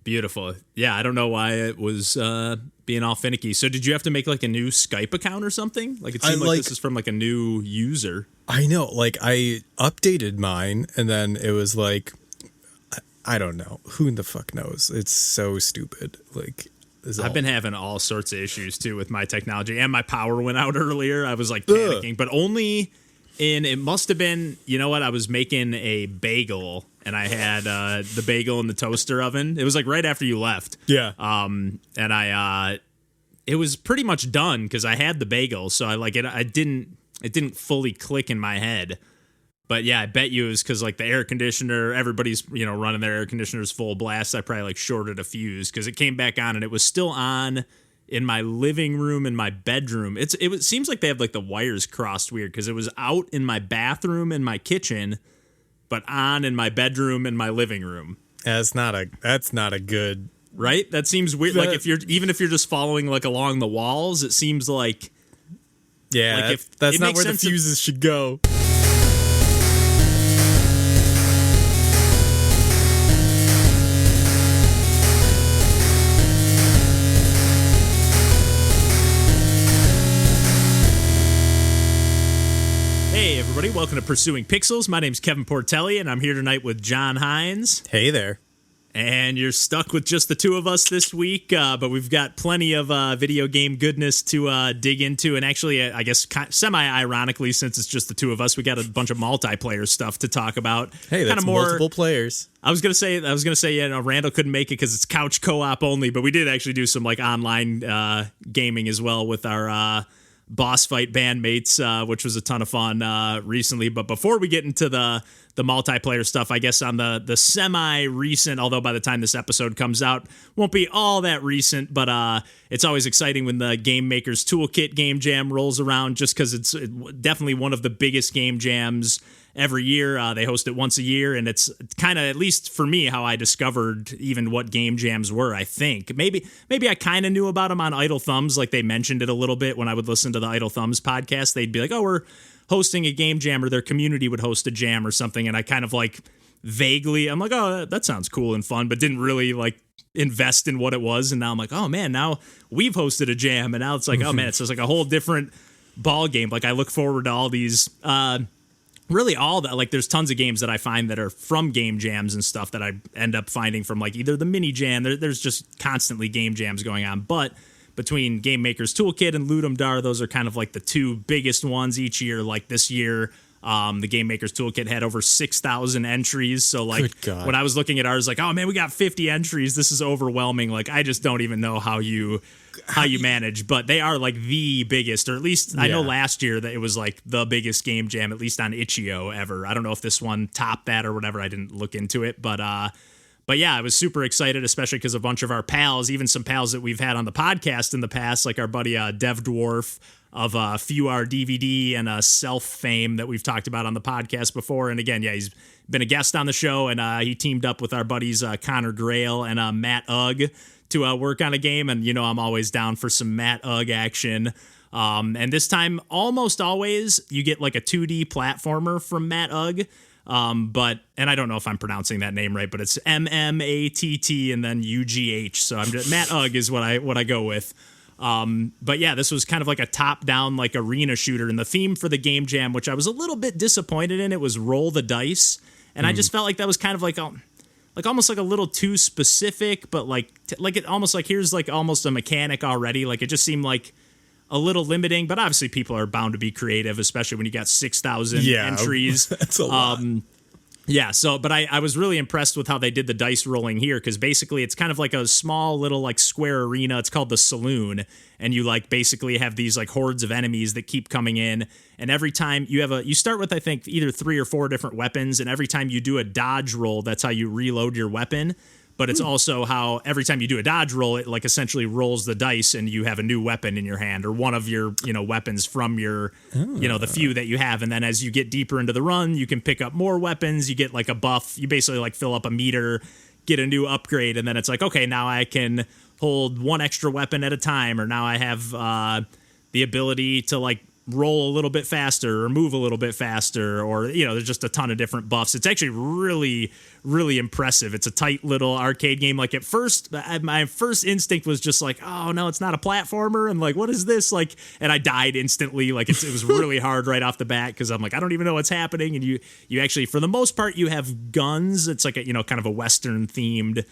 Beautiful. Yeah, I don't know why it was being all finicky. So did you have to make like a new Skype account or something? Like it seemed like this is from like a new user. I know. Like I updated mine and then it was like, I don't know. Who in the fuck knows? It's so stupid. Like I've been having all sorts of issues too with my technology, and my power went out earlier. I was like panicking, but only it must have been, you know what? I was making a bagel and I had the bagel in the toaster oven. It was like right after you left. Yeah. And it was pretty much done because I had the bagel. So it didn't fully click in my head. But yeah, I bet you it was because like the air conditioner, everybody's, running their air conditioners full blast. I probably like shorted a fuse because it came back on and it was still on in my living room and my bedroom. It seems like they have like the wires crossed weird because it was out in my bathroom and my kitchen, but on in my bedroom and my living room. That's not a good, right? That seems weird. Like if you're just following like along the walls, it seems like that's not where the fuses should go. Hey everybody, welcome to Pursuing Pixels. My name's Kevin Portelli, and I'm here tonight with John Hines. Hey there. And you're stuck with just the two of us this week, but we've got plenty of video game goodness to dig into. And actually, I guess semi-ironically, since it's just the two of us, we got a bunch of multiplayer stuff to talk about. Hey, that's multiple players. I was gonna say, Randall couldn't make it because it's couch co-op only, but we did actually do some like online gaming as well with our boss fight bandmates, which was a ton of fun recently. But before we get into the multiplayer stuff, I guess on the semi-recent, although by the time this episode comes out, won't be all that recent, but it's always exciting when the Game Maker's Toolkit Game Jam rolls around, just because it's definitely one of the biggest game jams every year. They host it once a year, and it's kind of, at least for me, how I discovered even what game jams were, I think. Maybe I kind of knew about them on Idle Thumbs, like they mentioned it a little bit when I would listen to the Idle Thumbs podcast. They'd be like, oh, we're hosting a game jam, or their community would host a jam or something, and I kind of like vaguely, I'm like, oh, that sounds cool and fun, but didn't really like invest in what it was. And now I'm like, oh man, now we've hosted a jam, and now it's like, oh man, it's just like a whole different ball game. Like I look forward to all these really all that, like there's tons of games that I find that are from game jams and stuff that I end up finding from like either the mini jam, there's just constantly game jams going on. But between Game Maker's Toolkit and Ludum Dare, those are kind of like the two biggest ones each year. Like this year, the Game Maker's Toolkit had over 6,000 entries. So like when I was looking at ours, like, oh man, we got 50 entries. This is overwhelming. Like I just don't even know how you manage, but they are like the biggest, or at least I know last year that it was like the biggest game jam, at least on itch.io ever. I don't know if this one topped that or whatever. I didn't look into it, but yeah, I was super excited, especially because a bunch of our pals, even some pals that we've had on the podcast in the past, like our buddy Dev Dwarf of FewR DVD and Self fame that we've talked about on the podcast before. And again, he's been a guest on the show, and he teamed up with our buddies Connor Grail and Matt Ugg to work on a game. And, I'm always down for some Matt Ugg action. And this time, almost always, you get like a 2D platformer from Matt Ugg. And I don't know if I'm pronouncing that name right, but it's MMATT and then UGH. So Matt Ugg is what I go with. But yeah, this was kind of like a top-down like arena shooter, and the theme for the game jam, which I was a little bit disappointed in, it was roll the dice, and I just felt like that was kind of like almost like a little too specific, but like it almost like here's like almost a mechanic already. Like it just seemed like a little limiting, but obviously people are bound to be creative, especially when you got 6,000 entries. That's a lot. Yeah, but I was really impressed with how they did the dice rolling here, because basically it's kind of like a small little like square arena. It's called the Saloon, and you like basically have these like hordes of enemies that keep coming in, and every time you start with I think either 3 or 4 different weapons, and every time you do a dodge roll, that's how you reload your weapon. But it's also how every time you do a dodge roll, it like essentially rolls the dice and you have a new weapon in your hand, or one of your, weapons from your, the few that you have. And then as you get deeper into the run, you can pick up more weapons. You get like a buff. You basically like fill up a meter, get a new upgrade. And then it's like, okay, now I can hold one extra weapon at a time. Or now I have the ability to like roll a little bit faster or move a little bit faster, or there's just a ton of different buffs. It's actually really, really impressive. It's a tight little arcade game. Like at first, my first instinct was just like, oh no, it's not a platformer, and like, what is this? Like, and I died instantly. Like it was really hard right off the bat because I'm like, I don't even know what's happening. And you actually, for the most part, you have guns. It's like a kind of a Western themed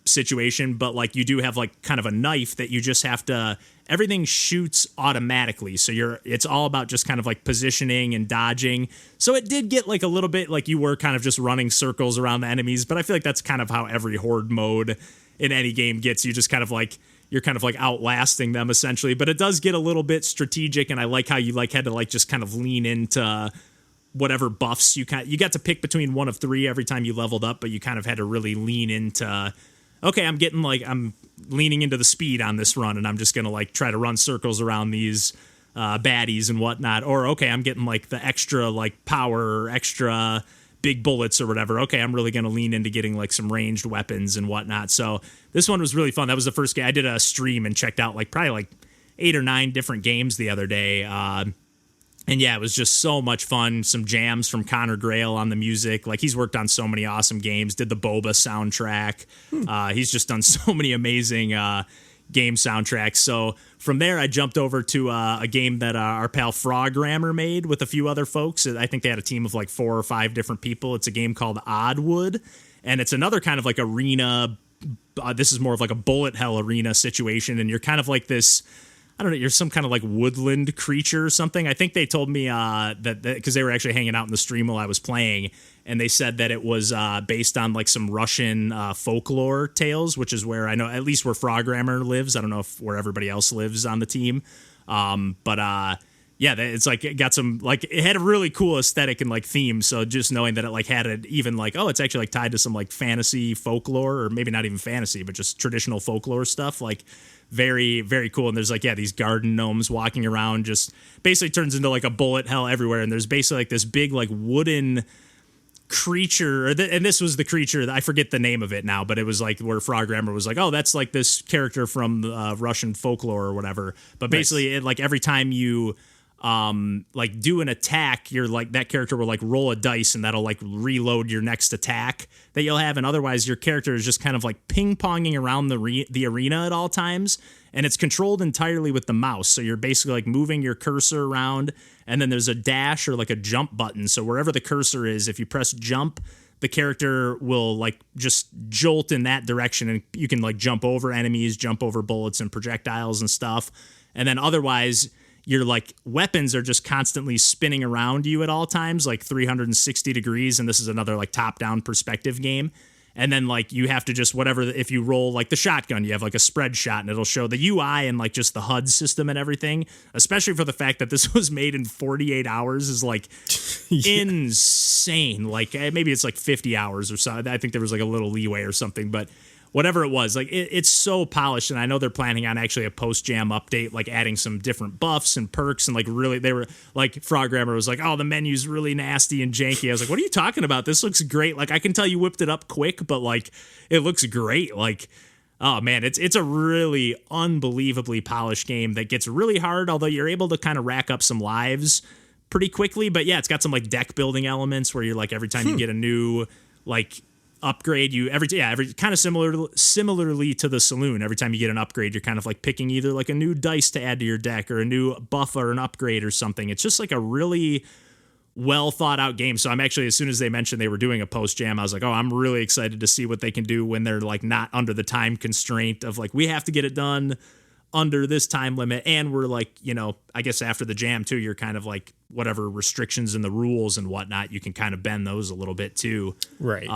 situation, but like you do have like kind of a knife that you just have to, everything shoots automatically, so it's all about just kind of like positioning and dodging. So it did get like a little bit like you were kind of just running circles around the enemies, but I feel like that's kind of how every horde mode in any game gets. You just kind of like, you're kind of like outlasting them essentially, but it does get a little bit strategic, and I like how you like had to like just kind of lean into whatever buffs you got to pick between one of three every time you leveled up, but you kind of had to really lean into, okay, I'm leaning into the speed on this run, and I'm just gonna like try to run circles around these baddies and whatnot. Or okay, I'm getting like the extra like power or extra big bullets or whatever. Okay, I'm really gonna lean into getting like some ranged weapons and whatnot. So this one was really fun. That was the first game I did a stream and checked out like probably like 8 or 9 different games the other day. And yeah, it was just so much fun. Some jams from Connor Grail on the music. Like he's worked on so many awesome games, did the Boba soundtrack. He's just done so many amazing game soundtracks. So from there, I jumped over to a game that our pal Frogrammer made with a few other folks. I think they had a team of like 4 or 5 different people. It's a game called Oddwood, and it's another kind of like arena. This is more of like a bullet hell arena situation, and you're kind of like this, I don't know, you're some kind of like woodland creature or something. I think they told me that because they were actually hanging out in the stream while I was playing, and they said that it was based on like some Russian folklore tales, which is where I know, at least where Frogrammer lives. I don't know where everybody else lives on the team. But it's like it got some, like it had a really cool aesthetic and like theme. So just knowing that it like had it even like, oh, it's actually like tied to some like fantasy folklore, or maybe not even fantasy, but just traditional folklore stuff, like very, very cool. And there's like, these garden gnomes walking around, just basically turns into like a bullet hell everywhere. And there's basically like this big like wooden creature, and this was the creature, I forget the name of it now, but it was like where Frogrammer was like, oh, that's like this character from Russian folklore or whatever. But basically it, like every time you like do an attack, you're like, that character will like roll a dice, and that'll like reload your next attack that you'll have. And otherwise your character is just kind of like ping-ponging around the arena at all times, and it's controlled entirely with the mouse. So you're basically like moving your cursor around, and then there's a dash or like a jump button. So wherever the cursor is, if you press jump, the character will like just jolt in that direction, and you can like jump over enemies, jump over bullets and projectiles and stuff. And then otherwise your like weapons are just constantly spinning around you at all times, like 360 degrees. And this is another like top-down perspective game. And then like you have to just whatever, if you roll like the shotgun, you have like a spread shot, and it'll show the UI and like just the HUD system and everything, especially for the fact that this was made in 48 hours is like insane. Like maybe it's like 50 hours or so. I think there was like a little leeway or something, but whatever it was, like it's so polished. And I know they're planning on actually a post-jam update, like adding some different buffs and perks, and like really they were like, Frogrammer was like, oh, the menu's really nasty and janky. I was like, what are you talking about? This looks great. Like I can tell you whipped it up quick, but like it looks great. Like, oh man, it's a really unbelievably polished game that gets really hard, although you're able to kind of rack up some lives pretty quickly. But yeah, it's got some like deck building elements where you're like, every time you get a new like upgrade, every kind of similarly to the Saloon, every time you get an upgrade, you're kind of like picking either like a new dice to add to your deck or a new buff or an upgrade or something. It's just like a really well thought out game. So I'm actually, as soon as they mentioned they were doing a post jam, I was like, oh, I'm really excited to see what they can do when they're like not under the time constraint of like, we have to get it done under this time limit. And we're like, I guess after the jam too, you're kind of like whatever restrictions in the rules and whatnot, you can kind of bend those a little bit too. Right.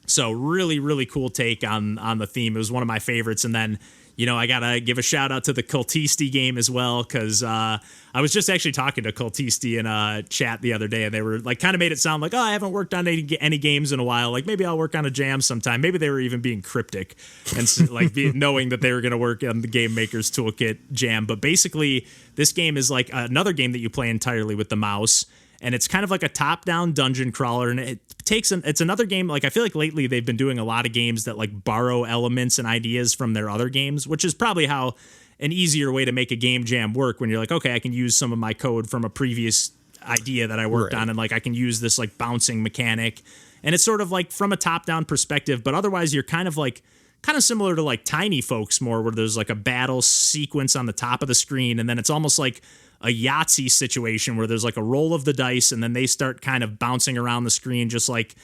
So really, really cool take on the theme. It was one of my favorites. And then, I got to give a shout out to the Cultisti game as well, because I was just actually talking to Cultisti in a chat the other day, and they were like, kind of made it sound like, oh, I haven't worked on any games in a while. Like maybe I'll work on a jam sometime. Maybe they were even being cryptic and like knowing that they were going to work on the Game Maker's Toolkit jam. But basically, this game is like another game that you play entirely with the mouse. And it's kind of like a top-down dungeon crawler, and it's another game. Like I feel like lately they've been doing a lot of games that like borrow elements and ideas from their other games, which is probably how an easier way to make a game jam work when you're like, okay, I can use some of my code from a previous idea that I worked on, and like I can use this like bouncing mechanic, and it's sort of like from a top-down perspective, but otherwise you're kind of similar to like Tiny Folks more, where there's like a battle sequence on the top of the screen, and then it's almost like a Yahtzee situation where there's like a roll of the dice, and then they start kind of bouncing around the screen just like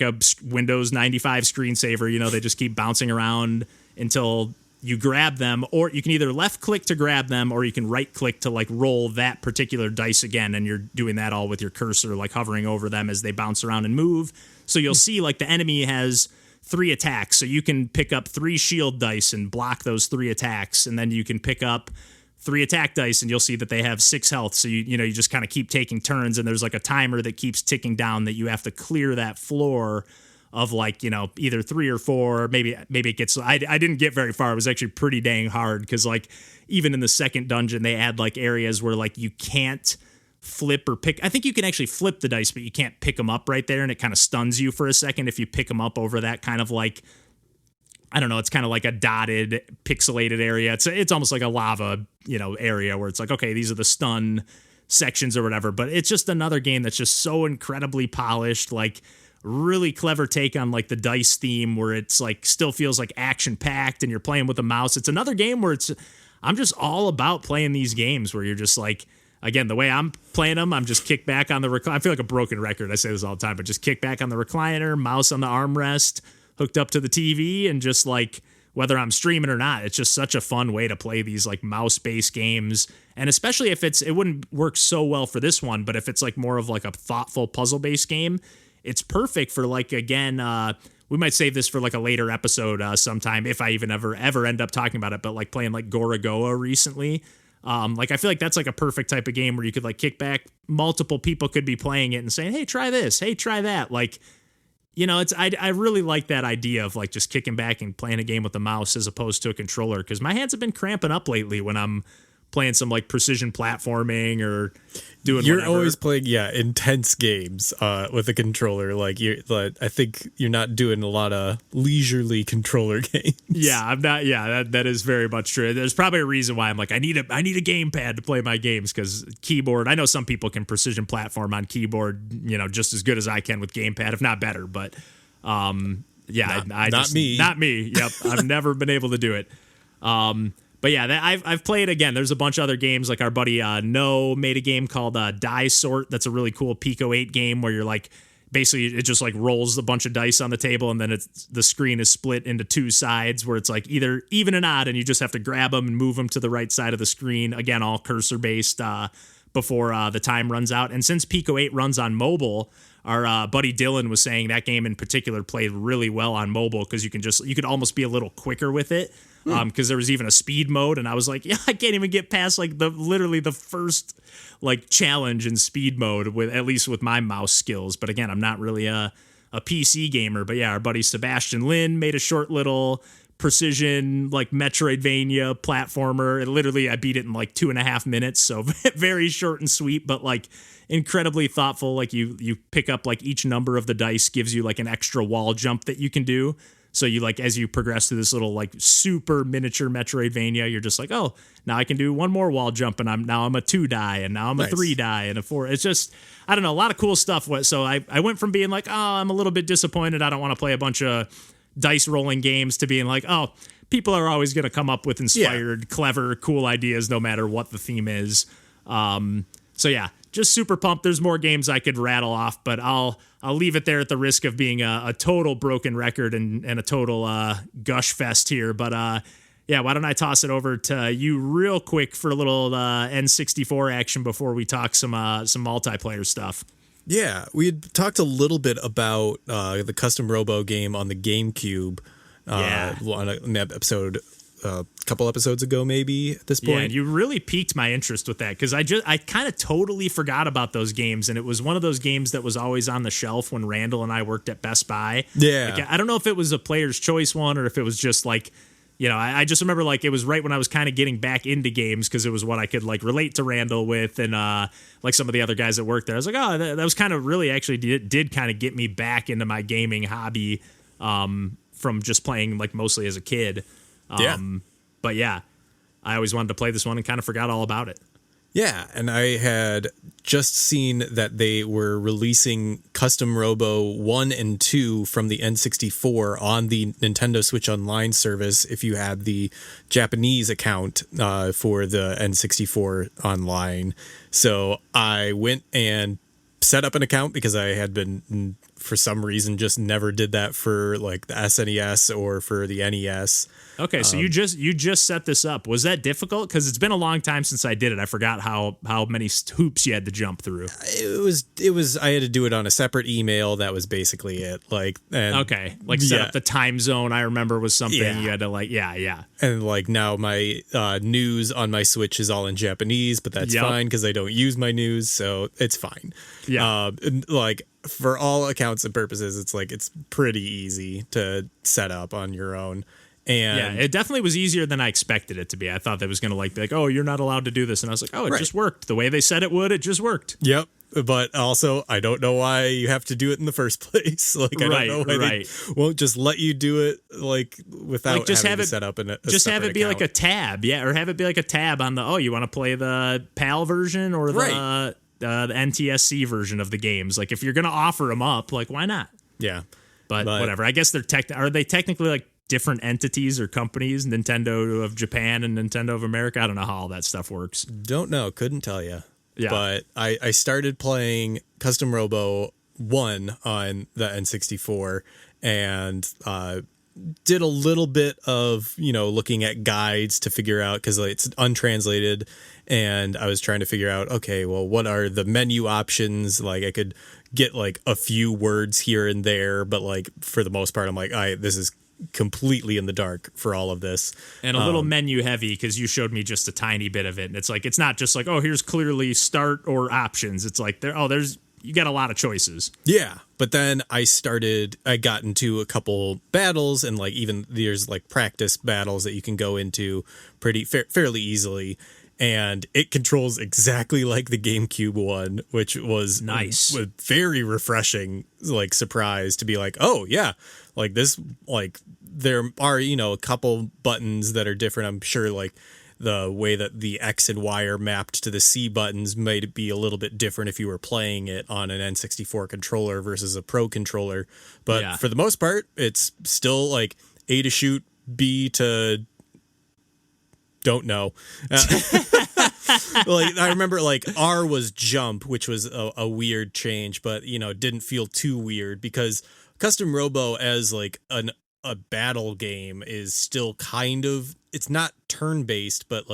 a Windows 95 screensaver. You know, they just keep bouncing around until you grab them, or you can either left click to grab them, or you can right click to like roll that particular dice again, and you're doing that all with your cursor, like hovering over them as they bounce around and move. So you'll see like the enemy has 3 attacks, so you can pick up 3 shield dice and block those 3 attacks, and then you can pick up 3 attack dice, and you'll see that they have 6 health. So you just kind of keep taking turns, and there's like a timer that keeps ticking down that you have to clear that floor of like, either 3 or 4. Maybe it gets. I didn't get very far. It was actually pretty dang hard because like even in the second dungeon they add like areas where like you can't flip or pick. I think you can actually flip the dice, but you can't pick them up right there, and it kind of stuns you for a second if you pick them up over that kind of like, I don't know, it's kind of like a dotted, pixelated area. It's almost like a lava, area where it's like, okay, these are the stun sections or whatever. But it's just another game that's just so incredibly polished, like really clever take on like the dice theme, where it's like still feels like action packed and you're playing with a mouse. It's another game where I'm just all about playing these games where you're just like, again, the way I'm playing them, I'm just kick back on the recliner. I feel like a broken record. I say this all the time, but just kick back on the recliner, mouse on the armrest, hooked up to the TV, and just like, whether I'm streaming or not, it's just such a fun way to play these like mouse-based games. And especially if it wouldn't work so well for this one, but if it's like more of like a thoughtful puzzle-based game, it's perfect for like, again, we might save this for like a later episode sometime if I even ever end up talking about it, but like playing like Gorogoa recently. Like I feel like that's like a perfect type of game where you could like kick back, multiple people could be playing it and saying, hey, try this, hey, try that. Like, I really like that idea of like just kicking back and playing a game with a mouse as opposed to a controller, because my hands have been cramping up lately when I'm playing some like precision platforming or doing You're whatever. always playing intense games with a controller. Like I think you're not doing a lot of leisurely controller games. Yeah, I'm not. Yeah, that is very much true. There's probably a reason why I'm like I need a gamepad to play my games, because keyboard. I know some people can precision platform on keyboard, just as good as I can with gamepad, if not better. But yeah, not me. Not me. Yep, I've never been able to do it. But yeah, I've played again. There's a bunch of other games, like our buddy No made a game called Diesort. That's a really cool Pico 8 game where you're like, basically it just like rolls a bunch of dice on the table, and then the screen is split into 2 sides where it's like either even and odd, and you just have to grab them and move them to the right side of the screen. Again, all cursor based before the time runs out. And since Pico 8 runs on mobile, our buddy Dylan was saying that game in particular played really well on mobile, because you could almost be a little quicker with it. Because there was even a speed mode, and I was like, yeah, I can't even get past like literally the first like challenge in speed mode, at least with my mouse skills. But again, I'm not really a PC gamer. But yeah, our buddy Sebastian Lin made a short little precision like Metroidvania platformer. I beat it in like 2.5 minutes, so very short and sweet, but like incredibly thoughtful. Like you pick up like each number of the dice gives you like an extra wall jump that you can do. So you like, as you progress through this little like super miniature Metroidvania, you're just like, oh, now I can do one more wall jump, and I'm a 2 die, and now I'm a 3 die and a 4. It's just, I don't know, a lot of cool stuff. So I went from being like, oh, I'm a little bit disappointed, I don't want to play a bunch of dice rolling games, to being like, oh, people are always going to come up with inspired, clever, cool ideas no matter what the theme is. So yeah, just super pumped. There's more games I could rattle off, but I'll leave it there at the risk of being a total broken record and a total gush fest here. But yeah, why don't I toss it over to you real quick for a little N64 action before we talk some multiplayer stuff. Yeah, we had talked a little bit about the Custom Robo game on the GameCube on an episode a couple episodes ago, maybe at this point. Yeah, and you really piqued my interest with that, because I kind of totally forgot about those games, and it was one of those games that was always on the shelf when Randall and I worked at Best Buy. Yeah. Like, I don't know if it was a player's choice one or if it was just like, I just remember like it was right when I was kind of getting back into games, because it was what I could like relate to Randall with, and like some of the other guys that worked there. I was like, oh, that was kind of really actually did kind of get me back into my gaming hobby from just playing like mostly as a kid. But yeah, I always wanted to play this one and kind of forgot all about it. Yeah, and I had just seen that they were releasing Custom Robo 1 and 2 from the N64 on the Nintendo Switch Online service if you had the Japanese account for the N64 Online. So I went and set up an account because I had been, for some reason, just never did that for like the SNES or for the NES. Okay, so you just set this up. Was that difficult? Because it's been a long time since I did it. I forgot how many hoops you had to jump through. It was. I had to do it on a separate email. That was basically it. Set up the time zone. I remember was something you had to yeah. And like now my news on my Switch is all in Japanese, but that's fine because I don't use my news, so it's fine. Yeah, for all accounts and purposes, it's pretty easy to set up on your own. And it definitely was easier than I expected it to be. I thought that was going to be like, oh, you're not allowed to do this. And I was like, oh, it just worked. The way they said it would, it just worked. Yep. But also, I don't know why you have to do it in the first place. I don't know why they won't just let you do it without having to set up just have it be account. like a tab. Yeah, or have it be like a tab on you want to play the PAL version or the NTSC version of the games. Like, if you're going to offer them up, why not? Yeah. But whatever. I guess are they technically like different entities or companies, Nintendo of Japan and Nintendo of America? I don't know how all that stuff works. Don't know. Couldn't tell you. Yeah. But I started playing Custom Robo 1 on the N64 and did a little bit of, looking at guides to figure out, because it's untranslated, and I was trying to figure out, okay, well, what are the menu options? I could get a few words here and there, but for the most part, I'm this is completely in the dark for all of this, and a little menu heavy because you showed me just a tiny bit of it, and it's not just here's clearly start or options. It's there's you got a lot of choices. Yeah, but then I got into a couple battles, and even there's practice battles that you can go into fairly easily, and it controls exactly like the GameCube one, which was nice, a very refreshing surprise to be oh yeah, this there are a couple buttons that are different. I'm sure the way that the X and Y are mapped to the C buttons might be a little bit different if you were playing it on an N64 controller versus a Pro controller, but for the most part it's still A to shoot, B to don't know. I remember R was jump, which was a weird change, but didn't feel too weird because Custom Robo as a battle game is still kind of, it's not turn-based, but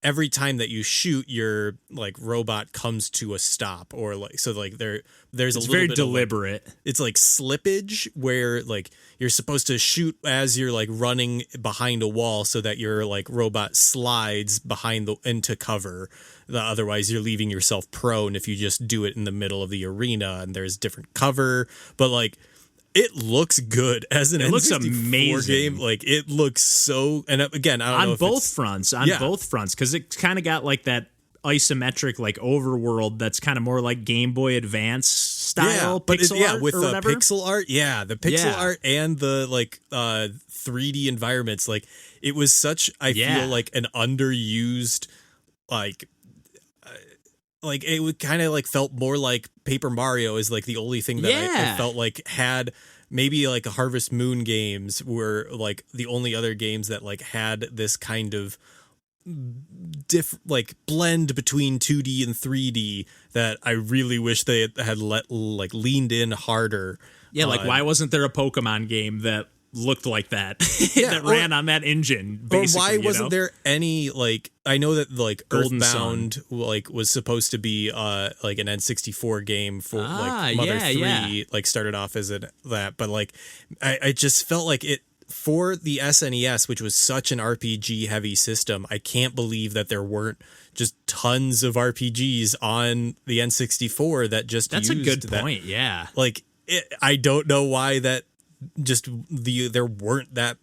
every time that you shoot, your robot comes to a stop, or there's a little very bit deliberate. It's slippage where you're supposed to shoot as you're running behind a wall so that your robot slides into cover. Otherwise you're leaving yourself prone if you just do it in the middle of the arena, and there's different cover, but it looks good as an N64 looks amazing game. It looks so, and again, I don't know on if both fronts, because it kind of got that isometric overworld that's kind of more like Game Boy Advance style. But pixel art with or the whatever. pixel art, the pixel art and the 3D environments. It was such, I feel an underused it would kind of felt more like Paper Mario is the only thing that I felt had maybe a Harvest Moon games were the only other games that had this kind of blend between 2D and 3D that I really wish they had leaned in harder. Yeah, why wasn't there a Pokemon game that looked like that that ran on that engine, basically? Or why wasn't there any I know that Golden Earthbound was supposed to be an N64 game for Mother 3 started off as that, but I just felt it for the SNES, which was such an RPG heavy system. I can't believe that there weren't just tons of RPGs on the N64 that just that's used a good point. Yeah, I don't know why that just there weren't that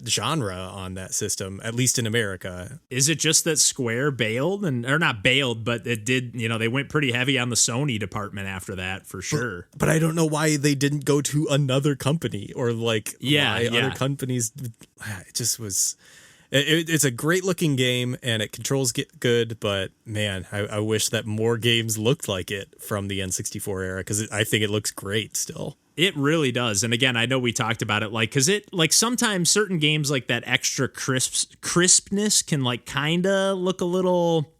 genre on that system, at least in America. Is it just that Square bailed, or not bailed, but it did, they went pretty heavy on the Sony department after that, for sure. But I don't know why they didn't go to another company, or why other companies. It just was, It's a great looking game and it controls good, but man, I wish that more games looked like it from the N64 era, because I think it looks great still. It really does. And again, I know we talked about it, like, because it, like, sometimes certain games, like, that extra crispness can, like, kind of look a little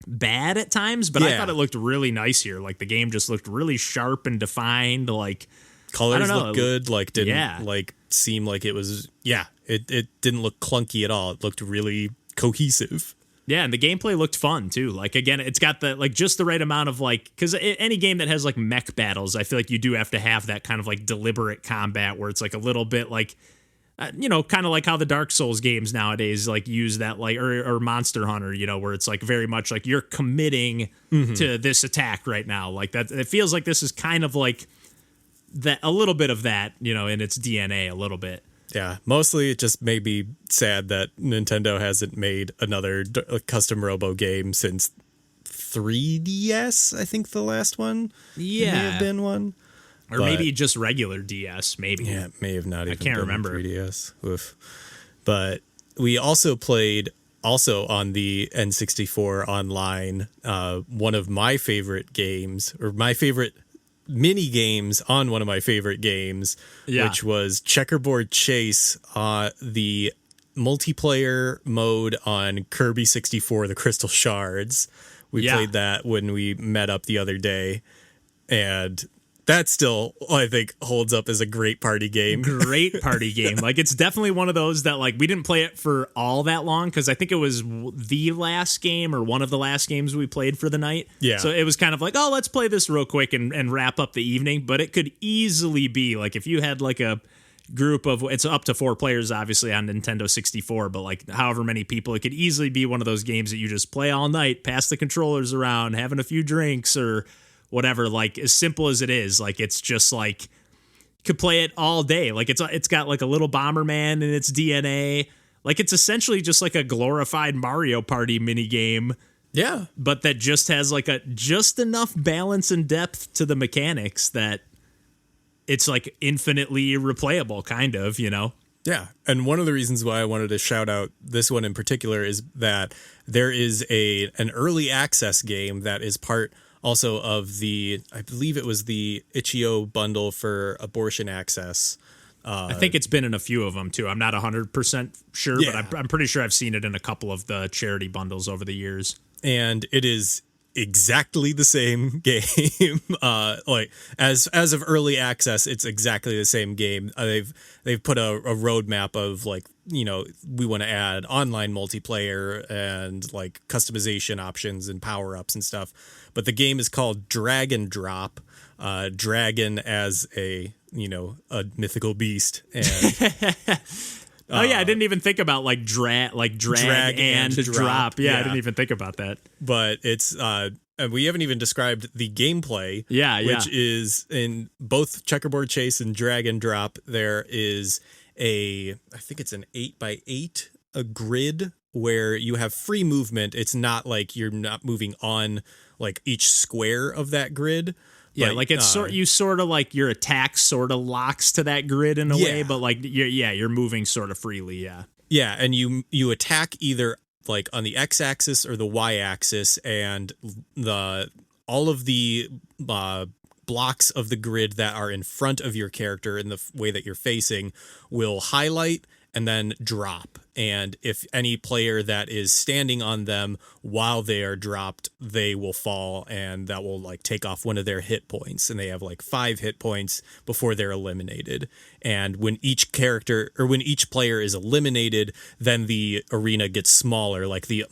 bad at times, but I thought it looked really nice here. Like, the game just looked really sharp and defined, like, colors looked good, like, didn't like seem like it was, it didn't look clunky at all. It looked really cohesive. Yeah, and the gameplay looked fun too. Like, again, it's got the, like, just the right amount of, like, because any game that has like mech battles, I feel like you do have to have that kind of like deliberate combat where it's like a little bit like, kind of like how the Dark Souls games nowadays like use that, like, or Monster Hunter, where it's like very much like you're committing to this attack right now. Like that, it feels like this is kind of like that, a little bit of that, in its DNA a little bit. Yeah, mostly it just made me sad that Nintendo hasn't made another custom Robo game since 3DS, I think the last one. Yeah. May have been one. Or maybe just regular DS, maybe. Yeah, it may have not even been remember. 3DS. Oof. But we also played, on the N64 online, one of my favorite games, or my favorite mini games on one of my favorite games, which was Checkerboard Chase, the multiplayer mode on Kirby 64, the Crystal Shards. We played that when we met up the other day, and that still, I think, holds up as a great party game. Great party game. Like, it's definitely one of those that, like, we didn't play it for all that long because I think it was the last game or one of the last games we played for the night. Yeah. So it was kind of like, oh, let's play this real quick and wrap up the evening. But it could easily be, like, if you had, like, a group of, it's up to 4 players, obviously, on Nintendo 64, but, like, however many people, it could easily be one of those games that you just play all night, pass the controllers around, having a few drinks or whatever. Like, as simple as it is, like, it's just like you could play it all day. Like, it's got like a little Bomberman in its DNA. Like, it's essentially just like a glorified Mario Party mini game. Yeah, but that just has like just enough balance and depth to the mechanics that it's like infinitely replayable, kind of, Yeah, and one of the reasons why I wanted to shout out this one in particular is that there is an early access game that is part also of the, I believe it was the Itch.io bundle for abortion access. I think it's been in a few of them too. I'm not 100% sure, but I'm pretty sure I've seen it in a couple of the charity bundles over the years. And it is exactly the same game. Like as of early access, it's exactly the same game. They've put a roadmap of, like, we want to add online multiplayer and like customization options and power-ups and stuff. But the game is called Drag and Drop. Dragon as a mythical beast. And oh yeah, I didn't even think about like drag and drop. Yeah, I didn't even think about that. But it's we haven't even described the gameplay. Which is in both Checkerboard Chase and Drag and Drop. There is I think it's an 8x8 a grid where you have free movement. It's not like you're not moving on like each square of that grid. Yeah, but, like it's you sort of like your attack sort of locks to that grid in a way, but like you're moving sort of freely. Yeah, and you attack either like on the x-axis or the y-axis, and all of the blocks of the grid that are in front of your character in the way that you're facing will highlight and then drop. And if any player that is standing on them while they are dropped, they will fall, and that will like take off one of their hit points. And they have like 5 hit points before they're eliminated. And when each player is eliminated, then the arena gets smaller, like the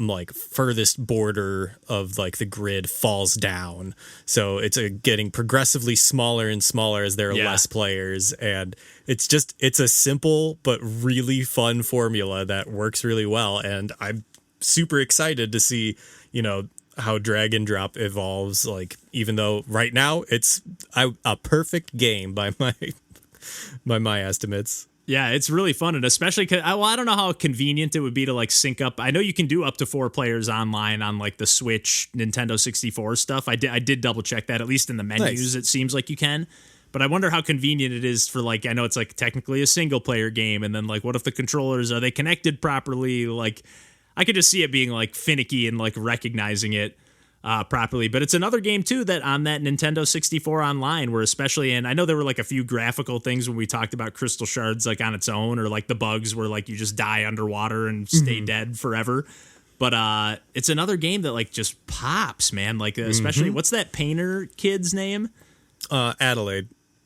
furthest border of like the grid falls down. So it's getting progressively smaller and smaller as there are less players. And it's a simple but really fun formula that works really well. And I'm super excited to see, how Drag and Drop evolves. Like, even though right now it's a perfect game by my estimates. Yeah, it's really fun, and especially because I don't know how convenient it would be to like sync up. I know you can do up to 4 players online on like the Switch, Nintendo 64 stuff. I did double check that, at least in the menus. Nice. It seems like you can, But I wonder how convenient it is for like, I know it's like technically a single player game, and then like, what if the controllers, are they connected properly? Like, I could just see it being like finicky and like recognizing it properly. But it's another game too that on that Nintendo 64 Online, where especially, and I know there were like a few graphical things when we talked about Crystal Shards like on its own, or like the bugs where like you just die underwater and stay dead forever. But it's another game that like just pops, man. Like especially what's that painter kid's name?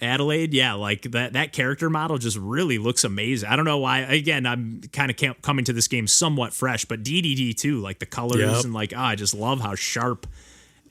Adelaide, yeah, like that character model just really looks amazing. I don't know why. Again, I'm kind of coming to this game somewhat fresh, but DDD too, like the colors and like, I just love how sharp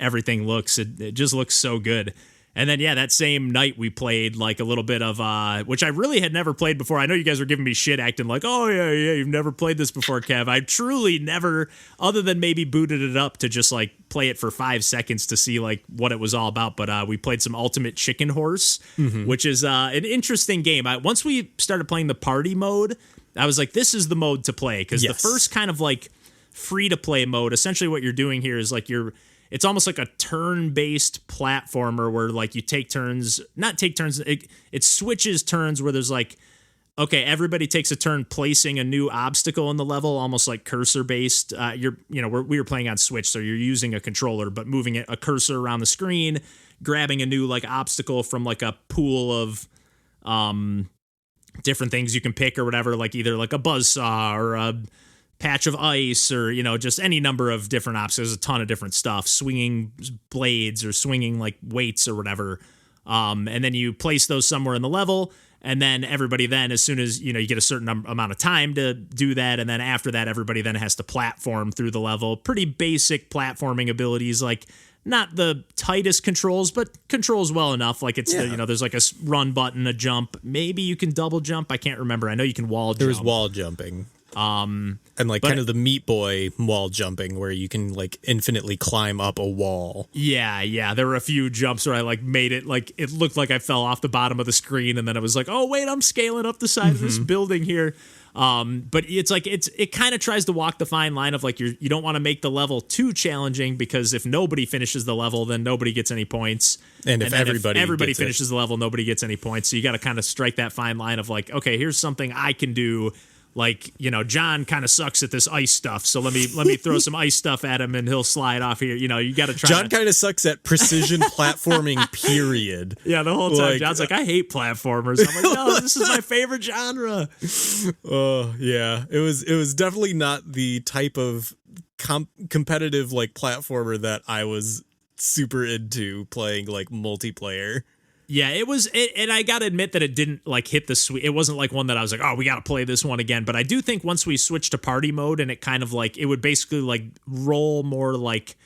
everything looks. It just looks so good. And then, yeah, that same night we played like a little bit of, which I really had never played before. I know you guys were giving me shit acting like, oh, yeah, you've never played this before, Kev. I truly never, other than maybe booted it up to just like play it for 5 seconds to see like what it was all about. But we played some Ultimate Chicken Horse, which is an interesting game. Once we started playing the party mode, I was like, this is the mode to play. Because the first kind of like free to play mode, essentially what you're doing here is like it's almost like a turn-based platformer where like you take turns, not take turns, it switches turns where there's like, okay, everybody takes a turn placing a new obstacle in the level, almost like cursor-based. We were playing on Switch, so you're using a controller, but moving a cursor around the screen, grabbing a new like obstacle from like a pool of different things you can pick or whatever, like either like a buzzsaw or a patch of ice, or just any number of different obstacles. There's a ton of different stuff, swinging blades or swinging like weights or whatever, and then you place those somewhere in the level, and then everybody then, as soon as you get a certain amount of time to do that, and then after that everybody then has to platform through the level. Pretty basic platforming abilities, like not the tightest controls, but controls well enough. Like it's there's like a run button, a jump, maybe you can double jump, I can't remember. I know you can wall jump. There's wall jumping. And like kind of the Meat Boy wall jumping where you can like infinitely climb up a wall. Yeah. There were a few jumps where I like made it like it looked like I fell off the bottom of the screen, and then I was like, oh wait, I'm scaling up the side of this building here. But it's like it kind of tries to walk the fine line of like you don't want to make the level too challenging, because if nobody finishes the level, then nobody gets any points. And if everybody finishes the level, nobody gets any points. So you got to kind of strike that fine line of like, okay, here's something I can do. Like, John kind of sucks at this ice stuff, so let me throw some ice stuff at him and he'll slide off here. You got to try. John kind of sucks at precision platforming, period. Yeah, the whole time John's like, I hate platformers. I'm like, no, this is my favorite genre. Oh, yeah. It was definitely not the type of competitive like platformer that I was super into playing like multiplayer. Yeah, it was, and I gotta admit that it didn't like hit the sweet. It wasn't like one that I was like, oh, we gotta play this one again. But I do think once we switched to party mode, and it kind of like, it would basically like roll more like,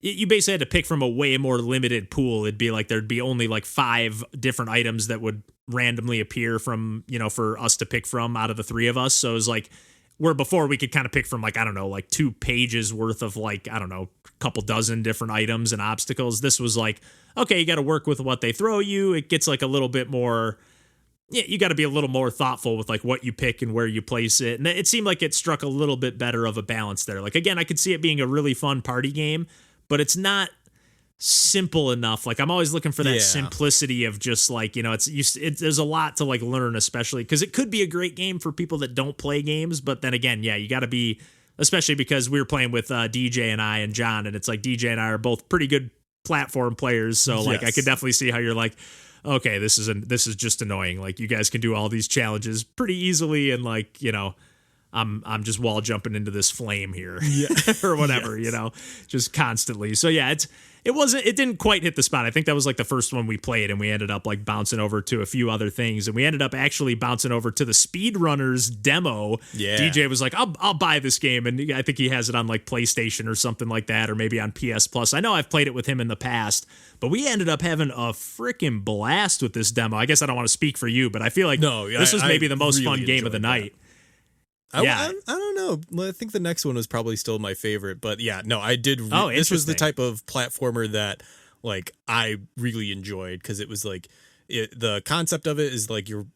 you basically had to pick from a way more limited pool. It'd be like there'd be only like 5 different items that would randomly appear from, for us to pick from out of the 3 of us. So it was like, where before we could kind of pick from like, I don't know, like 2 pages worth of like, I don't know, a couple dozen different items and obstacles. This was like, okay, you got to work with what they throw you. It gets like a little bit more, you got to be a little more thoughtful with like what you pick and where you place it. And it seemed like it struck a little bit better of a balance there. Like, again, I could see it being a really fun party game, but it's not simple enough. Like, I'm always looking for that simplicity of just like, there's a lot to like learn, especially because it could be a great game for people that don't play games. But then again, you got to be, especially because we were playing with DJ and I and John, and it's like DJ and I are both pretty good platform players. So like, I could definitely see how you're like, okay, this is just annoying. Like, you guys can do all these challenges pretty easily. And like, I'm just wall jumping into this flame here or whatever, just constantly. So yeah, it didn't quite hit the spot. I think that was like the first one we played, and we ended up like bouncing over to a few other things, and we ended up actually bouncing over to the Speedrunners demo. Yeah. DJ was like, I'll buy this game. And I think he has it on like PlayStation or something like that, or maybe on PS Plus. I know I've played it with him in the past, but we ended up having a freaking blast with this demo. I guess I don't want to speak for you, but I feel like this was maybe the most really fun game of the night. I don't know. I think the next one was probably still my favorite, but yeah, no, I did. This was the type of platformer that like I really enjoyed, because it was like the concept of it is like you're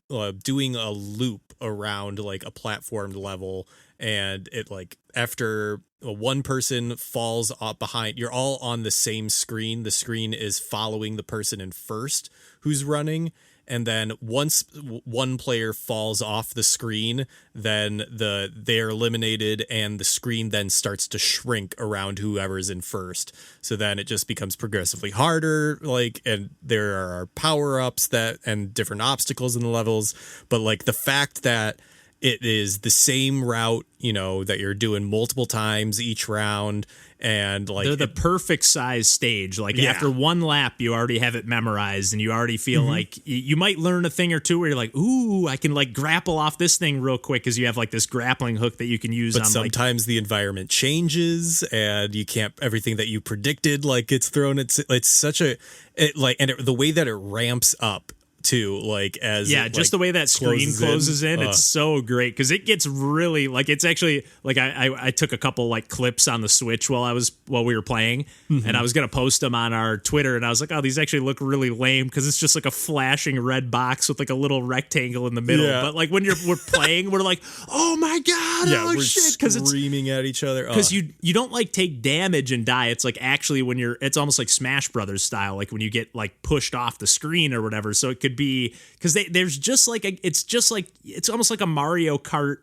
doing a loop around like a platformed level, and it like after one person falls up behind, you're all on the same screen. The screen is following the person in first who's running. And then once one player falls off the screen, then they're eliminated, and the screen then starts to shrink around whoever's in first. So then it just becomes progressively harder, like, and there are power-ups and different obstacles in the levels. But like the fact that it is the same route, that you're doing multiple times each round, and like they're the perfect size stage. Like after one lap, you already have it memorized, and you already feel like you might learn a thing or two where you're like, ooh, I can like grapple off this thing real quick, because you have like this grappling hook that you can use. But sometimes the environment changes, and you can't, everything that you predicted like gets thrown. It's such the way that it ramps up too, like as just the way that screen closes in, it's so great, because it gets really like, it's actually like I took a couple like clips on the Switch while we were playing, and I was gonna post them on our Twitter, and I was like, oh, these actually look really lame, because it's just like a flashing red box with like a little rectangle in the middle. But like when we're playing, we're like, oh my god, we're shit, because it's screaming at each other, because you don't like take damage and die. It's like actually when it's almost like Smash Brothers style, like when you get like pushed off the screen or whatever. So it could be because there's just like it's almost like a Mario Kart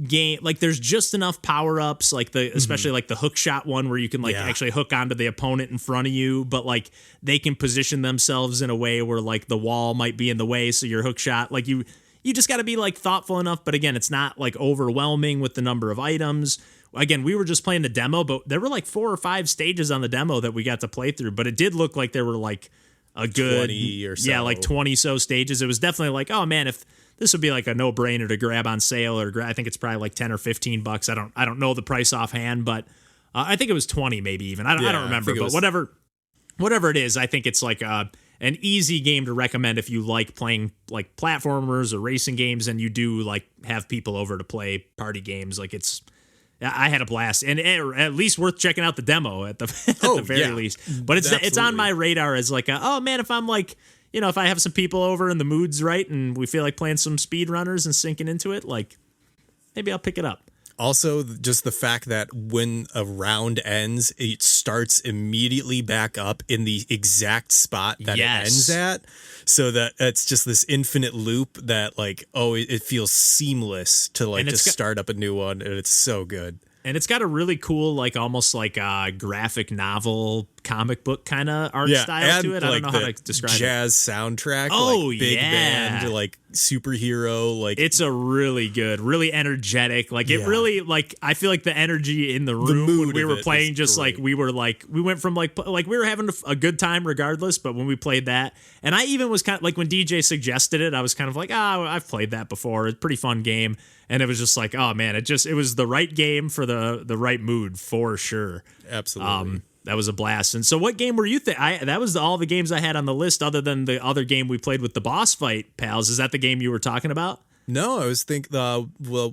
game. Like there's just enough power-ups, like especially like the hook shot one where you can like actually hook onto the opponent in front of you, but like they can position themselves in a way where like the wall might be in the way, so your hook shot, like you just got to be like thoughtful enough, but again, it's not like overwhelming with the number of items. Again, we were just playing the demo, but there were like 4 or 5 stages on the demo that we got to play through, but it did look like there were like a good 20 or so. Yeah, like 20 so stages. It was definitely like, oh man, if this would be like a no-brainer to grab on sale, or I think it's probably like $10 or $15. I don't know the price offhand, but I think it was 20 maybe even. I don't remember, but whatever it is, I think it's like an easy game to recommend if you like playing like platformers or racing games, and you do like have people over to play party games. Like I had a blast, and at least worth checking out the demo at the very least. But it's on my radar as like, oh man, if I'm like, if I have some people over and the mood's right and we feel like playing some Speedrunners and sinking into it, like maybe I'll pick it up. Also, just the fact that when a round ends, it starts immediately back up in the exact spot that it ends at. So that it's just this infinite loop that like, it feels seamless to like just start up a new one. And it's so good. And it's got a really cool, like almost like a graphic novel, comic book kind of art style to it. I don't know how to describe jazz soundtrack. Like big band, like superhero. Like it's a really good, really energetic. Like it really, like I feel like the energy in the room when we were playing, just great. Like we went from like we were having a good time regardless. But when we played that, and I even was kind of like when DJ suggested it, I was kind of like, I've played that before. It's a pretty fun game. And it was just like, oh man, it was the right game for the right mood for sure. Absolutely. That was a blast. And so what game were you that was all the games I had on the list other than the other game we played with the boss fight pals. Is that the game you were talking about? No, I was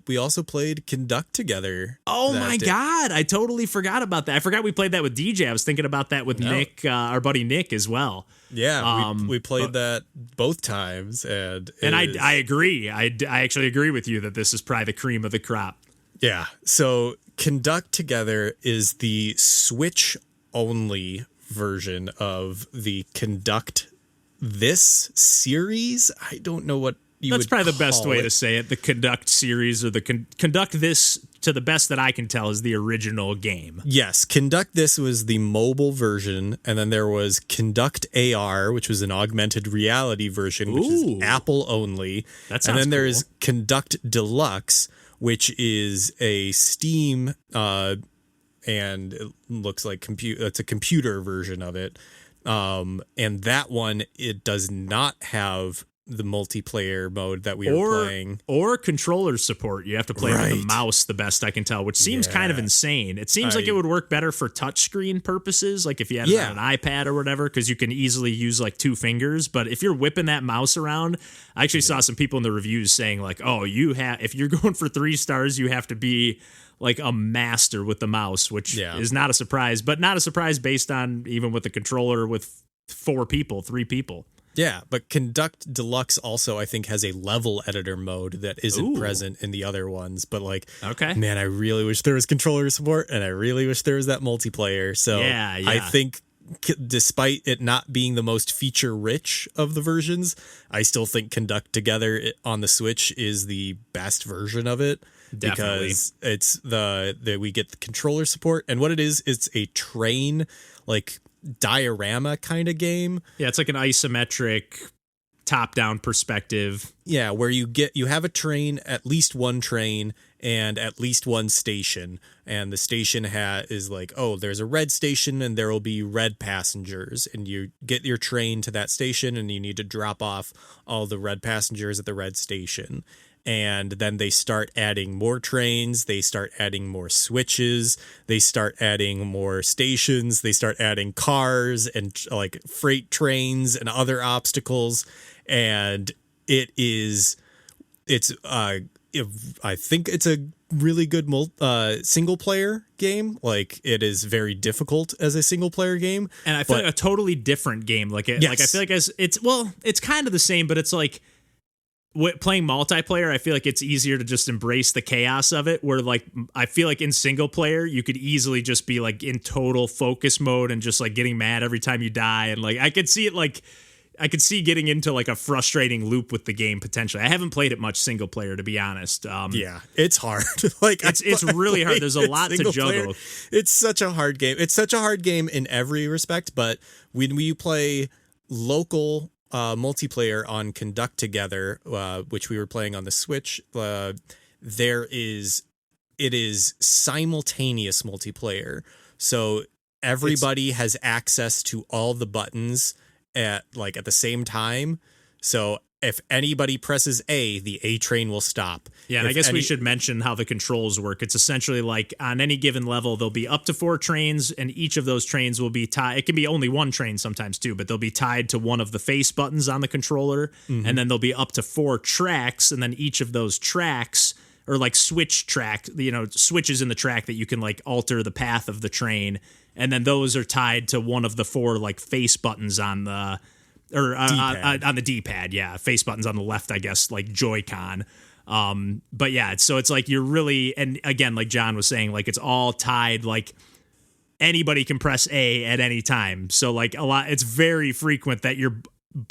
we also played Conduct together. Oh my God. I totally forgot about that. I forgot we played that with DJ. I was thinking about that with Nick, our buddy Nick as well. Yeah, we played that both times, and I agree. I actually agree with you that this is probably the cream of the crop. Yeah. So Conduct Together is the Switch only version of the Conduct This series. I don't know what that's probably the best way to say it. The Conduct series, or the Conduct This, to the best that I can tell, is the original game. Yes, Conduct This was the mobile version, and then there was Conduct AR, which was an augmented reality version, which is Apple only. That sounds and then cool. there is Conduct Deluxe, which is a Steam, and it looks like it's a computer version of it. And that one, it does not have the multiplayer mode that we were playing, or controller support. You have to play with the mouse, the best I can tell, which seems kind of insane. It seems like it would work better for touchscreen purposes, like if you had it on an iPad or whatever, because you can easily use like 2 fingers. But if you're whipping that mouse around, I actually saw some people in the reviews saying like, oh, if you're going for 3 stars, you have to be like a master with the mouse, which is not a surprise, but not a surprise based on even with the controller with 3 people. Yeah, but Conduct Deluxe also, I think, has a level editor mode that isn't present in the other ones. But like, okay, man, I really wish there was controller support, and I really wish there was that multiplayer. So yeah. I think, despite it not being the most feature rich of the versions, I still think Conduct Together on the Switch is the best version of it. Definitely. Because it's the we get the controller support, and what it is, it's a train like diorama kind of game. Yeah, it's like an isometric top-down perspective. Yeah, where you have a train, at least one train, and at least one station. And the station is like, oh, there's a red station and there will be red passengers. And you get your train to that station and you need to drop off all the red passengers at the red station. And then they start adding more trains, they start adding more switches, they start adding more stations, they start adding cars and like freight trains and other obstacles. And I think it's a really good single player game. Like, it is very difficult as a single player game. And I feel like a totally different game. Like I feel like it's kind of the same, but it's like, playing multiplayer, I feel like it's easier to just embrace the chaos of it, where like I feel like in single player you could easily just be like in total focus mode and just like getting mad every time you die, and like I could see getting into like a frustrating loop with the game potentially. I haven't played it much single player, to be honest. Yeah, it's hard. Like it's really hard. There's a lot to juggle. It's such a hard game. It's such a hard game in every respect, but when we play local multiplayer on Conduct Together, which we were playing on the Switch, it is simultaneous multiplayer. So everybody has access to all the buttons at the same time. So if anybody presses A, the A train will stop. Yeah, and I guess we should mention how the controls work. It's essentially like on any given level, there'll be up to 4 trains, and each of those trains will be tied. It can be only one train sometimes too, but they'll be tied to one of the face buttons on the controller. Mm-hmm. And then there'll be up to 4 tracks, and then each of those tracks, or like switches in the track that you can like alter the path of the train. And then those are tied to one of the 4 like face buttons on the on the D-pad, yeah. Face buttons on the left, I guess, like Joy-Con. But yeah, so it's like you're really, and again, like John was saying, like it's all tied, like anybody can press A at any time. So like it's very frequent that you're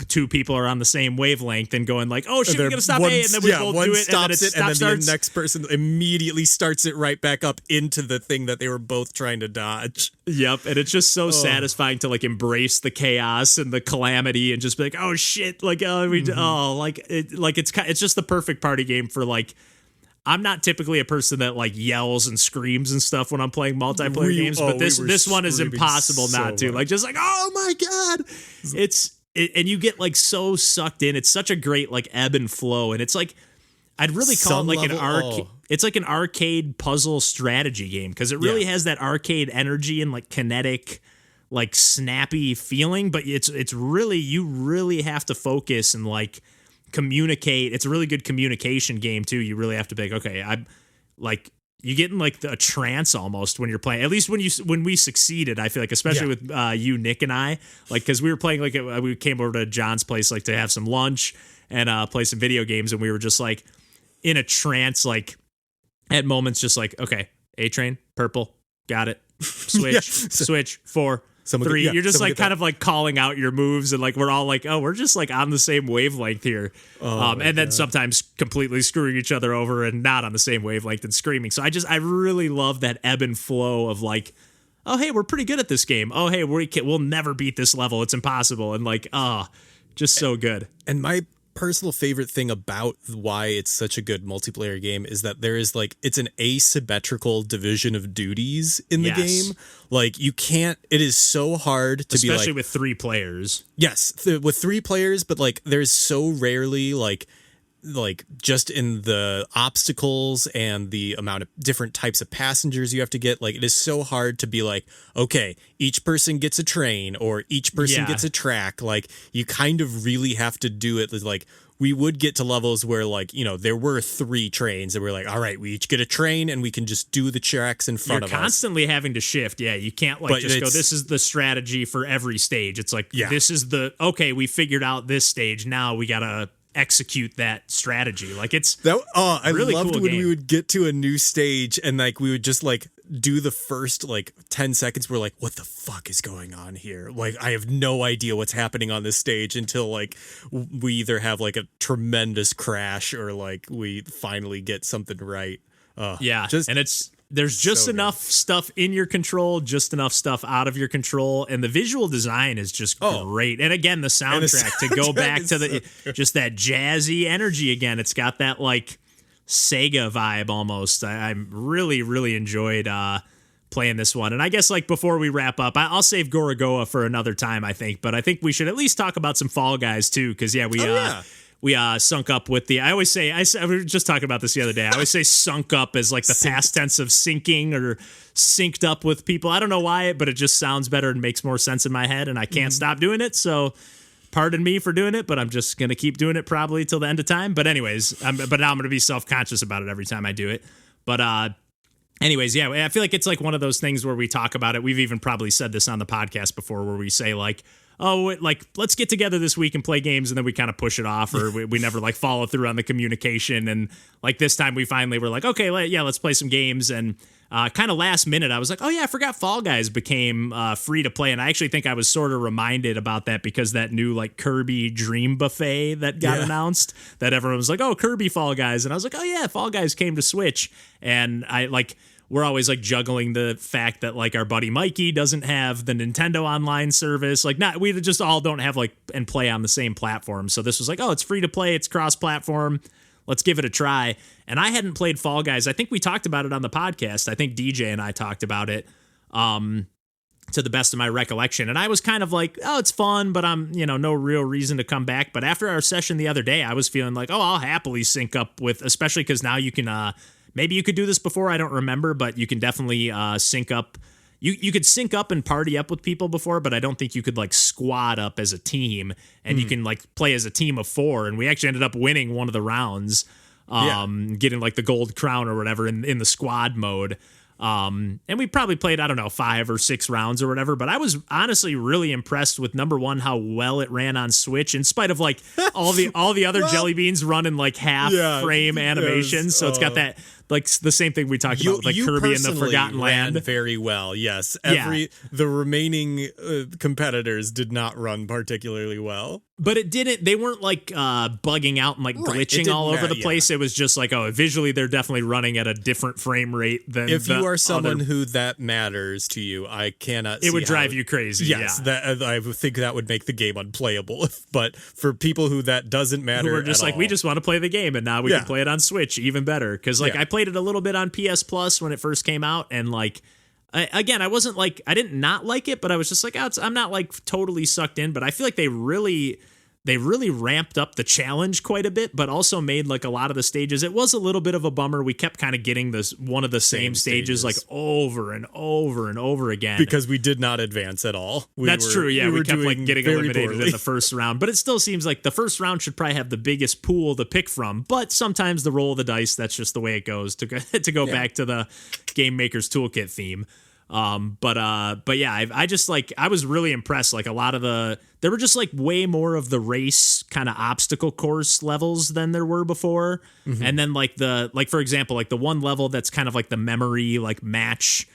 2 people are on the same wavelength and going like, oh shit, we gotta stop A, and then we both do it, and then the next person immediately starts it right back up into the thing that they were both trying to dodge. Yep, and it's just so satisfying to like embrace the chaos and the calamity and just be like, oh shit, like it's just the perfect party game for like. I'm not typically a person that like yells and screams and stuff when I'm playing multiplayer games, but this one is impossible not to. Like, just like, oh my god, and you get like so sucked in. It's such a great like ebb and flow, and it's like I'd really call it like an arcade. It's like an arcade puzzle strategy game because it really has that arcade energy and like kinetic, like snappy feeling. But it's really, you really have to focus and like communicate. It's a really good communication game too. You really have to be like, okay, I'm like. You get in like a trance almost when you're playing. At least when we succeeded, I feel like, especially with you, Nick, and I, like because we were playing like we came over to John's place like to have some lunch and play some video games, and we were just like in a trance, like at moments, just like okay, A train, purple, got it, switch, switch, 4. 3. You're just like kind of like calling out your moves, and like we're all like, oh, we're just like on the same wavelength here. And then sometimes completely screwing each other over and not on the same wavelength and screaming. So I really love that ebb and flow of like, oh hey, we're pretty good at this game. Oh hey, we'll never beat this level. It's impossible. And like, just so good. And my personal favorite thing about why it's such a good multiplayer game is that there is like it's an asymmetrical division of duties in the game. Like you can't, it is so hard to be like, especially with 3 players. Yes, with 3 players, but like there's so rarely like just in the obstacles and the amount of different types of passengers you have to get, like it is so hard to be like, okay, each person gets a train or each person gets a track. Like you kind of really have to do it like we would get to levels where like, there were 3 trains and we're like, all right, we each get a train and we can just do the tracks in front of us. You're constantly having to shift. Yeah. You can't like just go, this is the strategy for every stage. It's like, this is okay, we figured out this stage. Now we got to execute that strategy. Like it's I really loved cool when game. we would get to a new stage and like we would just like do the first like 10 seconds. We're like, what the fuck is going on here? Like I have no idea what's happening on this stage until like we either have like a tremendous crash or like we finally get something right. There's just enough stuff in your control, just enough stuff out of your control, and the visual design is just great. And again, the soundtrack to go back to just that jazzy energy again. It's got that like Sega vibe almost. I really, really enjoyed playing this one. And I guess like before we wrap up, I'll save Gorogoa for another time, I think. But I think we should at least talk about some Fall Guys too, because we sunk up with I always say, we were just talking about this the other day. I always say sunk up as like the past tense of sinking or synced up with people. I don't know why, but it just sounds better and makes more sense in my head, and I can't stop doing it. So pardon me for doing it, but I'm just going to keep doing it probably till the end of time. But anyways, but now I'm going to be self-conscious about it every time I do it. But anyways, yeah, I feel like it's like one of those things where we talk about it. We've even probably said this on the podcast before where we say like, oh, like, let's get together this week and play games, and then we kind of push it off, or we never, like, follow through on the communication, and, like, this time we finally were like, okay, let's play some games, and kind of last minute, I was like, oh, yeah, I forgot Fall Guys became free to play, and I actually think I was sort of reminded about that because that new, like, Kirby Dream Buffet that got announced, that everyone was like, oh, Kirby Fall Guys, and I was like, oh, yeah, Fall Guys came to Switch, and we're always like juggling the fact that like our buddy Mikey doesn't have the Nintendo online service. Like we just all don't have like and play on the same platform. So this was like, oh, it's free to play. It's cross platform. Let's give it a try. And I hadn't played Fall Guys. I think we talked about it on the podcast. I think DJ and I talked about it to the best of my recollection. And I was kind of like, oh, it's fun, but I'm, no real reason to come back. But after our session the other day, I was feeling like, oh, I'll happily sync up with, especially because now you can, maybe you could do this before, I don't remember, but you can definitely sync up. You could sync up and party up with people before, but I don't think you could like squad up as a team, and you can like play as a team of 4. And we actually ended up winning one of the rounds, getting like the gold crown or whatever in the squad mode. And we probably played, I don't know, 5 or 6 rounds or whatever, but I was honestly really impressed with number one, how well it ran on Switch in spite of like all the other jelly beans running like half frame animations. So it's got that, like the same thing we talked about with like Kirby and the Forgotten Land. Very well. Yes. The remaining competitors did not run particularly well. But they weren't like bugging out and like glitching all over the place. It was just like, oh, visually they're definitely running at a different frame rate than if you are someone who that matters to you. I cannot see it would drive you crazy. Yes, that I think that would make the game unplayable. But for people who that doesn't matter, who are just at like, all, we just want to play the game, and now we can play it on Switch, even better. Because like I played it a little bit on PS Plus when it first came out, and like I wasn't like, I didn't not like it, but I was just like, I'm not like totally sucked in. But I feel like they really ramped up the challenge quite a bit, but also made like a lot of the stages. It was a little bit of a bummer. We kept kind of getting one of the same stages like over and over and over again because we did not advance at all. That's true. Yeah, we kept like getting eliminated in the first round, but it still seems like the first round should probably have the biggest pool to pick from. But sometimes the roll of the dice, that's just the way it goes. To go back to the Game Maker's Toolkit theme. But yeah, I just like, I was really impressed. Like a lot of there were just like way more of the race kind of obstacle course levels than there were before. Mm-hmm. And then like for example, like the one level that's kind of like the memory, like match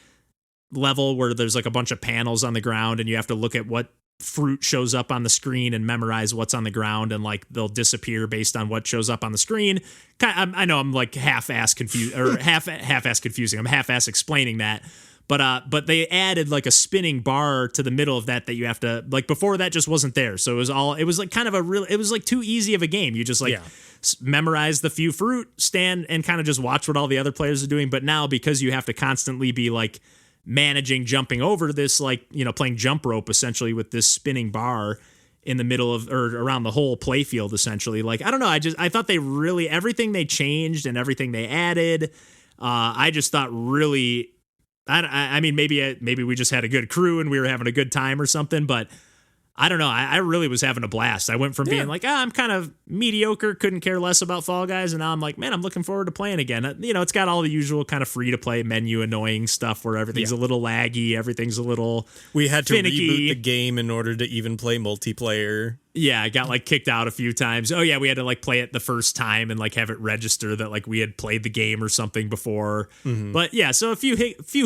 level where there's like a bunch of panels on the ground and you have to look at what fruit shows up on the screen and memorize what's on the ground, and like they'll disappear based on what shows up on the screen. I know I'm like half-ass confused or half-ass confusing. I'm half-ass explaining that. But they added like a spinning bar to the middle of that you have to, like, before that just wasn't there. So it was like kind of it was like too easy of a game. You just like memorize the few fruit, stand and kind of just watch what all the other players are doing. But now, because you have to constantly be like managing jumping over this, like, playing jump rope essentially with this spinning bar in the middle of or around the whole playfield essentially. Like, I don't know. I thought everything they changed and everything they added, I just thought really. I mean, maybe we just had a good crew and we were having a good time or something, but I don't know. I really was having a blast. I went from being like, I'm kind of mediocre, couldn't care less about Fall Guys, and now I'm like, man, I'm looking forward to playing again. You know, it's got all the usual kind of free-to-play menu annoying stuff where everything's a little laggy, everything's a little We had to finicky. reboot the game in order to even play multiplayer. Yeah, I got like kicked out a few times. Oh yeah, we had to like play it the first time and like have it register that like we had played the game or something before. But yeah, so a few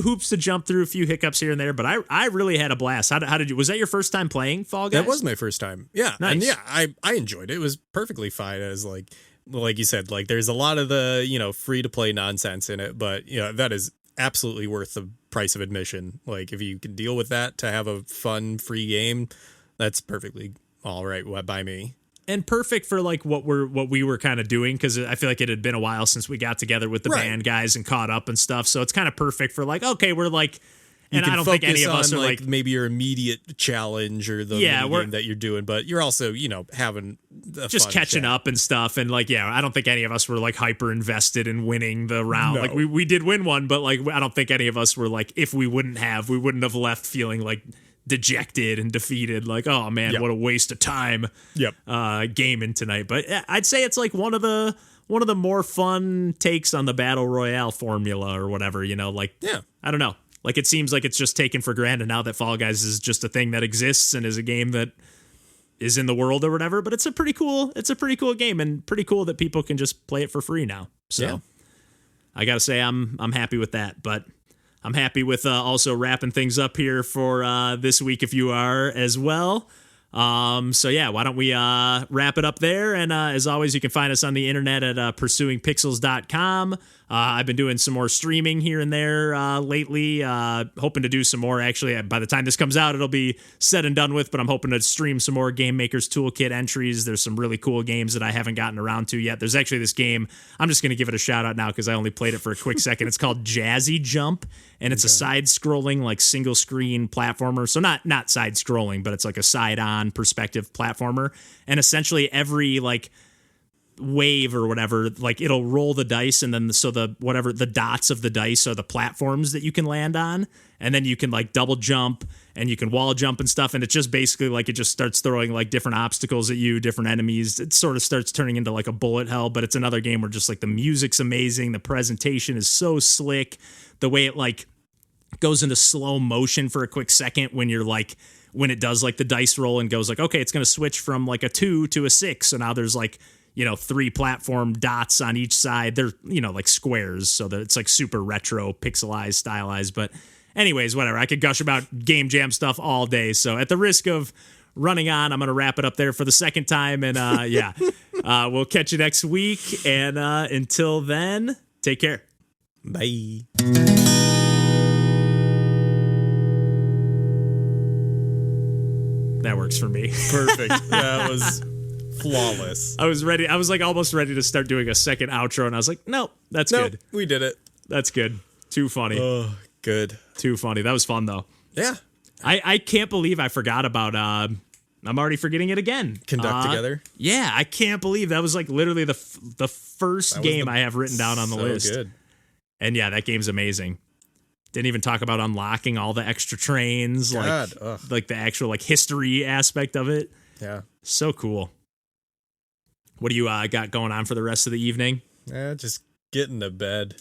hoops to jump through, a few hiccups here and there. But I really had a blast. How did you? Was that your first time playing Fall Guys? That was my first time. Yeah, nice. And yeah, I enjoyed it. It was perfectly fine. As like you said, like there's a lot of the free to play nonsense in it, but that is absolutely worth the price of admission. Like if you can deal with that to have a fun free game, that's perfectly all right by me. And perfect for like what we were kind of doing, because I feel like it had been a while since we got together with the band guys and caught up and stuff. So it's kind of perfect for like, okay, we're like, and I don't think any of us are like maybe your immediate challenge or the game that you're doing, but you're also having just catching up and stuff. And like, I don't think any of us were like hyper invested in winning the round. No. Like we did win one, but like I don't think any of us were like, if we wouldn't have left feeling like dejected and defeated, like, oh man, what a waste of time gaming tonight. But I'd say it's like one of the more fun takes on the battle royale formula or whatever, like I don't know, like it seems like it's just taken for granted now that Fall Guys is just a thing that exists and is a game that is in the world or whatever. But it's a pretty cool game, and pretty cool that people can just play it for free now. So I gotta say I'm happy with that. But I'm happy with also wrapping things up here for this week if you are as well. So yeah, why don't we wrap it up there? And as always, you can find us on the internet at pursuingpixels.com. I've been doing some more streaming here and there lately, hoping to do some more. Actually, by the time this comes out, it'll be said and done with, but I'm hoping to stream some more Game Maker's Toolkit entries. There's some really cool games that I haven't gotten around to yet. There's actually this game, I'm just going to give it a shout out now because I only played it for a quick second. It's called Jazzy Jump, and it's a side-scrolling, like single-screen platformer. So not side-scrolling, but it's like a side-on perspective platformer. And essentially every like wave or whatever, like it'll roll the dice, and then the dots of the dice are the platforms that you can land on, and then you can like double jump and you can wall jump and stuff, and it's just basically like it just starts throwing like different obstacles at you, different enemies. It sort of starts turning into like a bullet hell, but it's another game where just like the music's amazing, the presentation is so slick, the way it like goes into slow motion for a quick second when it does like the dice roll and goes like, okay, it's going to switch from like a 2 to a 6, so now there's like 3 platform dots on each side. They're, like squares, so that it's like super retro, pixelized, stylized. But anyways, whatever. I could gush about Game Jam stuff all day. So at the risk of running on, I'm going to wrap it up there for the second time. And we'll catch you next week. And until then, take care. Bye. That works for me. Perfect. That was flawless. I was ready. I was like almost ready to start doing a second outro, and I was like, nope, that's good. We did it. That's good. Too funny. Oh, good. Too funny. That was fun though. Yeah. I can't believe I forgot about I'm already forgetting it again. Conduct Together. Yeah, I can't believe that was like literally the first game I have written down on the list. Good. And yeah, that game's amazing. Didn't even talk about unlocking all the extra trains, like the actual like history aspect of it. Yeah. So cool. What do you got going on for the rest of the evening? Just getting to bed.